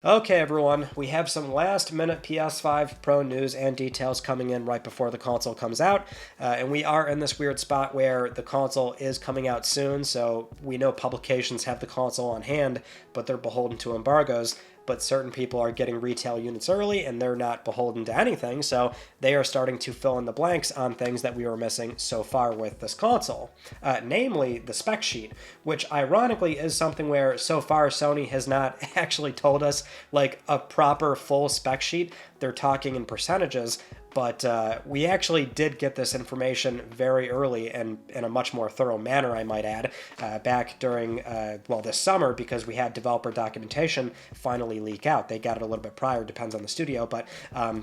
Okay, everyone, we have some last-minute PS5 Pro news and details coming in right before the console comes out, and we are in this weird spot where the console is coming out soon, so we know publications have the console on hand, but they're beholden to embargoes. But certain people are getting retail units early and they're not beholden to anything, so they are starting to fill in the blanks on things that we were missing so far with this console. Namely, the spec sheet, which ironically is something where so far Sony has not actually told us like a proper full spec sheet. They're talking in percentages, but we actually did get this information very early and in a much more thorough manner, I might add, back during, this summer, because we had developer documentation finally leak out. They got it a little bit prior, depends on the studio, but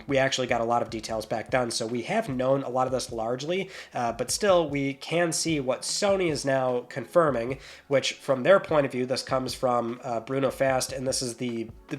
we actually got a lot of details back then, so we have known a lot of this largely, but still we can see what Sony is now confirming, which from their point of view, this comes from Bruno Fast, and this is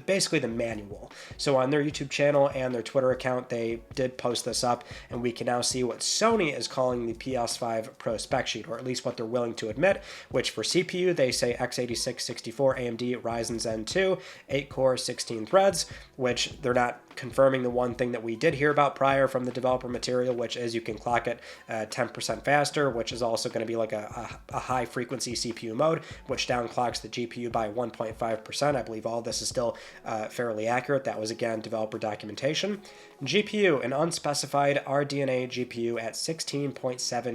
basically the manual. So on their YouTube channel and their Twitter account, they did post this up, and we can now see what Sony is calling the PS5 Pro spec sheet, or at least what they're willing to admit, which for CPU, they say x86-64 AMD Ryzen Zen 2, 8-core, 16 threads, which they're not confirming the one thing that we did hear about prior from the developer material, which is you can clock it 10% faster, which is also going to be like a high frequency CPU mode, which downclocks the GPU by 1.5%. I believe all this is still fairly accurate. That was, again, developer documentation. GPU, an unspecified RDNA GPU at 16.7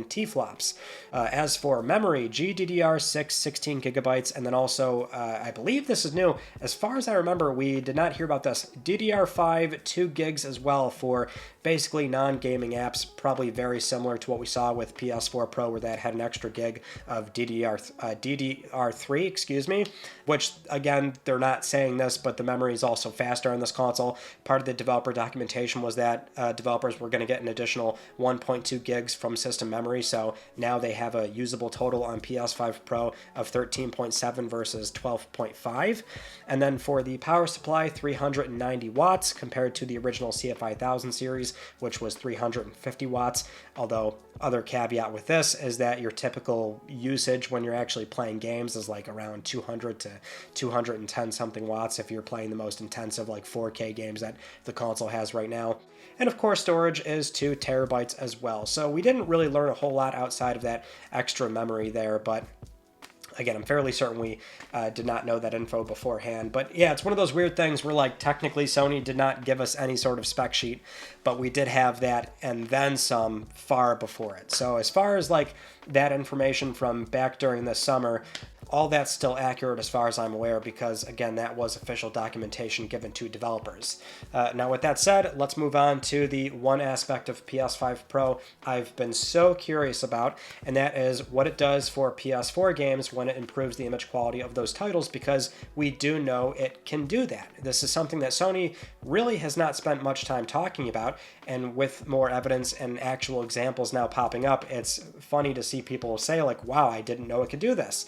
TFLOPS. As for memory, GDDR6 16 gigabytes, and then also, I believe this is new, as far as I remember, we did not hear about this, DDR5 2 gigs as well for basically non-gaming apps, probably very similar to what we saw with PS4 Pro, where that had an extra gig of DDR3, which, again, they're not saying this, but the memory is also faster on this console. Part of the developer documentation was that developers were going to get an additional 1.2 gigs from system memory, so now they have a usable total on PS5 Pro of 13.7 versus 12.5. And then for the power supply, 390 watts compared to the original CFI 1000 series, which was 350 watts, although other caveat with this is that your typical usage when you're actually playing games is like around 200 to 210 something watts if you're playing the most intensive like 4K games that the console has right now. And of course, storage is 2 terabytes as well. So we didn't really learn a whole lot outside of that extra memory there, but again, I'm fairly certain we did not know that info beforehand. But yeah, it's one of those weird things where, like, technically Sony did not give us any sort of spec sheet, but we did have that and then some far before it. So as far as, like, that information from back during this summer, all that's still accurate as far as I'm aware because, again, that was official documentation given to developers. Now, with that said, let's move on to the one aspect of PS5 Pro I've been so curious about, and that is what it does for PS4 games when it improves the image quality of those titles, because we do know it can do that. This is something that Sony really has not spent much time talking about, and with more evidence and actual examples now popping up, it's funny to see people say, like, wow, I didn't know it could do this.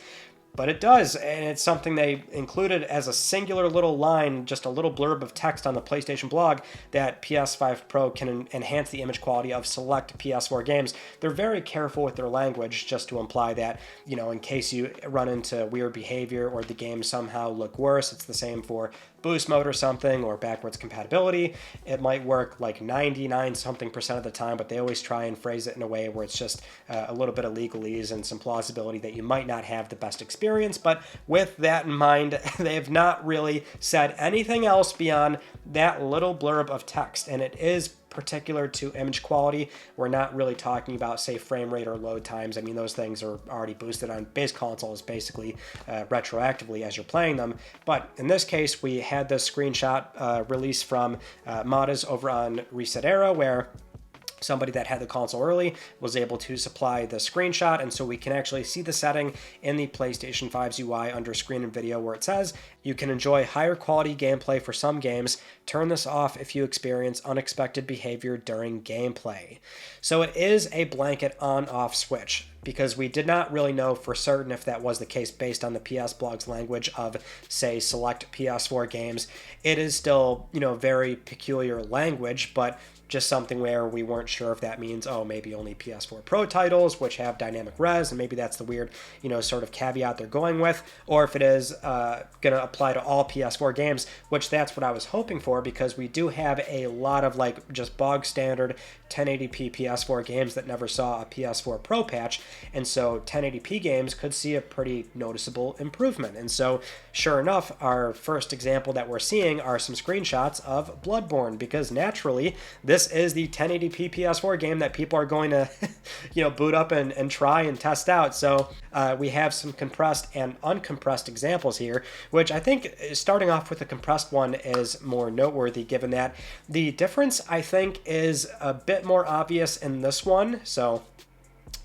But it does, and it's something they included as a singular little line, just a little blurb of text on the PlayStation blog, that PS5 Pro can enhance the image quality of select PS4 games. They're very careful with their language, just to imply that, you know, in case you run into weird behavior or the game somehow look worse, it's the same for boost mode or something, or backwards compatibility. It might work like 99 something percent of the time, but they always try and phrase it in a way where it's just a little bit of legalese and some plausibility that you might not have the best experience. But with that in mind, they have not really said anything else beyond that little blurb of text, and it is particular to image quality. We're not really talking about, say, frame rate or load times. I mean, those things are already boosted on base consoles basically retroactively as you're playing them. But in this case, we had this screenshot released from Modders over on Reset Era, where somebody that had the console early was able to supply the screenshot, and so we can actually see the setting in the PlayStation 5's UI under Screen and Video, where it says you can enjoy higher quality gameplay for some games. Turn this off if you experience unexpected behavior during gameplay. So it is a blanket on-off switch. because we did not really know for certain if that was the case based on the PS blog's language of, say, select PS4 games. It is still, very peculiar language, but just something where we weren't sure if that means, maybe only PS4 Pro titles, which have dynamic res, and maybe that's the weird, sort of caveat they're going with, or if it is going to apply to all PS4 games, which that's what I was hoping for, because we do have a lot of just bog standard 1080p PS4 games that never saw a PS4 Pro patch, and so 1080p games could see a pretty noticeable improvement. And so sure enough, our first example that we're seeing are some screenshots of Bloodborne, because naturally this is the 1080p PS4 game that people are going to boot up and try and test out. So we have some compressed and uncompressed examples here, which I think starting off with the compressed one is more noteworthy, given that the difference I think is a bit more obvious in this one. So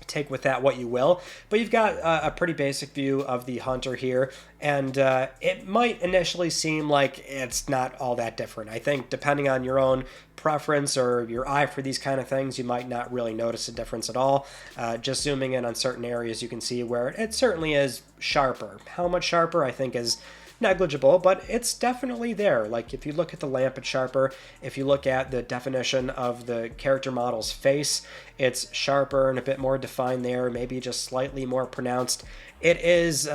take with that what you will, but you've got a pretty basic view of the hunter here, and it might initially seem like it's not all that different. I think depending on your own preference or your eye for these kind of things, you might not really notice a difference at all. Just zooming in on certain areas, you can see where it certainly is sharper. How much sharper, I think, is negligible, but it's definitely there. Like if you look at the lamp, it's sharper. If you look at the definition of the character model's face, it's sharper and a bit more defined there, maybe just slightly more pronounced. It is,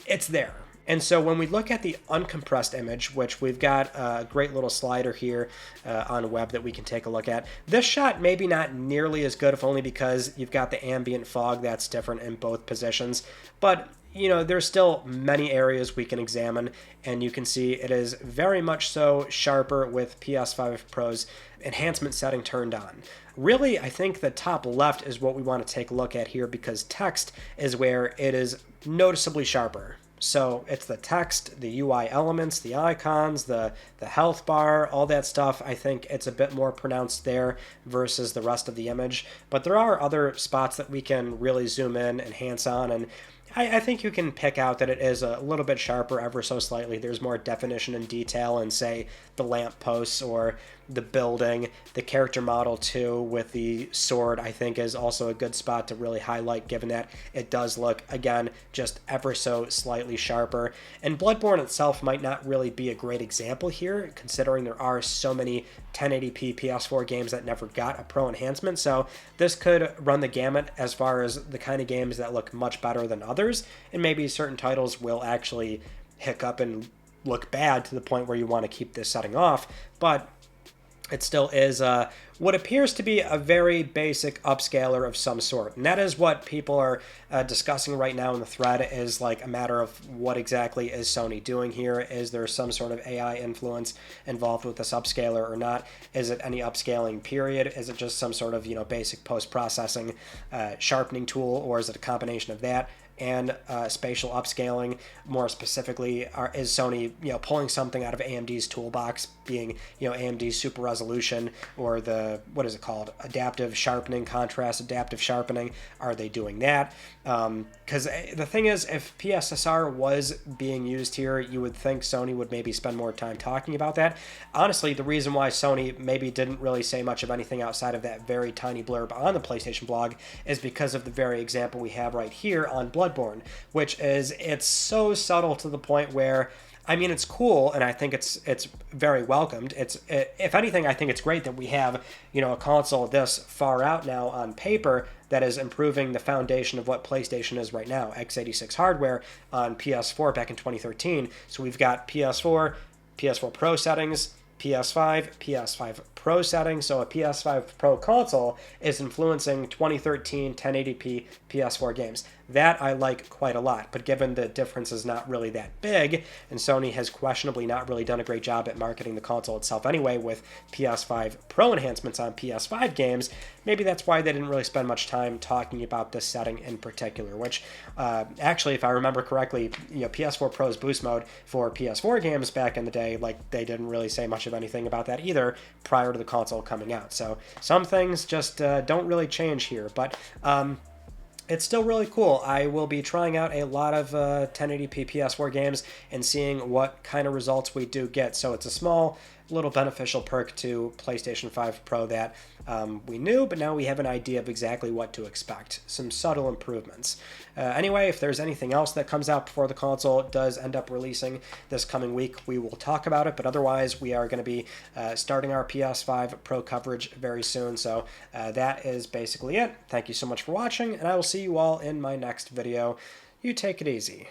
it's there. And so when we look at the uncompressed image, which we've got a great little slider here on the web that we can take a look at, this shot maybe not nearly as good, if only because you've got the ambient fog that's different in both positions. But there's still many areas we can examine, and you can see it is very much so sharper with PS5 Pro's enhancement setting turned on. Really, I think the top left is what we want to take a look at here, because text is where it is noticeably sharper. So it's the text, the UI elements, the icons, the health bar, all that stuff. I think it's a bit more pronounced there versus the rest of the image. But there are other spots that we can really zoom in, enhance on, and I think you can pick out that it is a little bit sharper ever so slightly. There's more definition and detail in, say, the lamp posts or the building. The character model, too, with the sword, I think is also a good spot to really highlight, given that it does look, again, just ever so slightly sharper. And Bloodborne itself might not really be a great example here, considering there are so many 1080p PS4 games that never got a Pro enhancement. So this could run the gamut as far as the kind of games that look much better than others, and maybe certain titles will actually hiccup and look bad to the point where you want to keep this setting off. But it still is what appears to be a very basic upscaler of some sort. And that is what people are discussing right now in the thread, is like a matter of what exactly is Sony doing here. Is there some sort of AI influence involved with this upscaler or not? Is it any upscaling period? Is it just some sort of, basic post-processing sharpening tool, or is it a combination of that and spatial upscaling? More specifically, is Sony pulling something out of AMD's toolbox, being AMD's super resolution, or the, what is it called, adaptive sharpening, contrast adaptive sharpening? Are they doing that? Because the thing is, if PSSR was being used here, you would think Sony would maybe spend more time talking about that. Honestly, the reason why Sony maybe didn't really say much of anything outside of that very tiny blurb on the PlayStation blog is because of the very example we have right here on Bloodborne, which is, it's so subtle to the point where, I mean, it's cool, and I think it's very welcomed. If anything, I think it's great that we have, a console this far out now on paper that is improving the foundation of what PlayStation is right now, x86 hardware on PS4 back in 2013. So we've got PS4, PS4 Pro settings, PS5, PS5 Pro settings. So a PS5 Pro console is influencing 2013 1080p PS4 games. That I like quite a lot, but given the difference is not really that big, and Sony has questionably not really done a great job at marketing the console itself anyway with PS5 Pro enhancements on PS5 games, maybe that's why they didn't really spend much time talking about this setting in particular, which actually, if I remember correctly, PS4 Pro's boost mode for PS4 games back in the day, they didn't really say much of anything about that either prior to the console coming out. So some things just don't really change here, but it's still really cool. I will be trying out a lot of 1080p PS4 games and seeing what kind of results we do get. So it's a small little beneficial perk to PlayStation 5 Pro that we knew, but now we have an idea of exactly what to expect. Some subtle improvements. Anyway, if there's anything else that comes out before the console does end up releasing this coming week, we will talk about it, but otherwise we are going to be starting our PS5 Pro coverage very soon, so that is basically it. Thank you so much for watching, and I will see you all in my next video. You take it easy.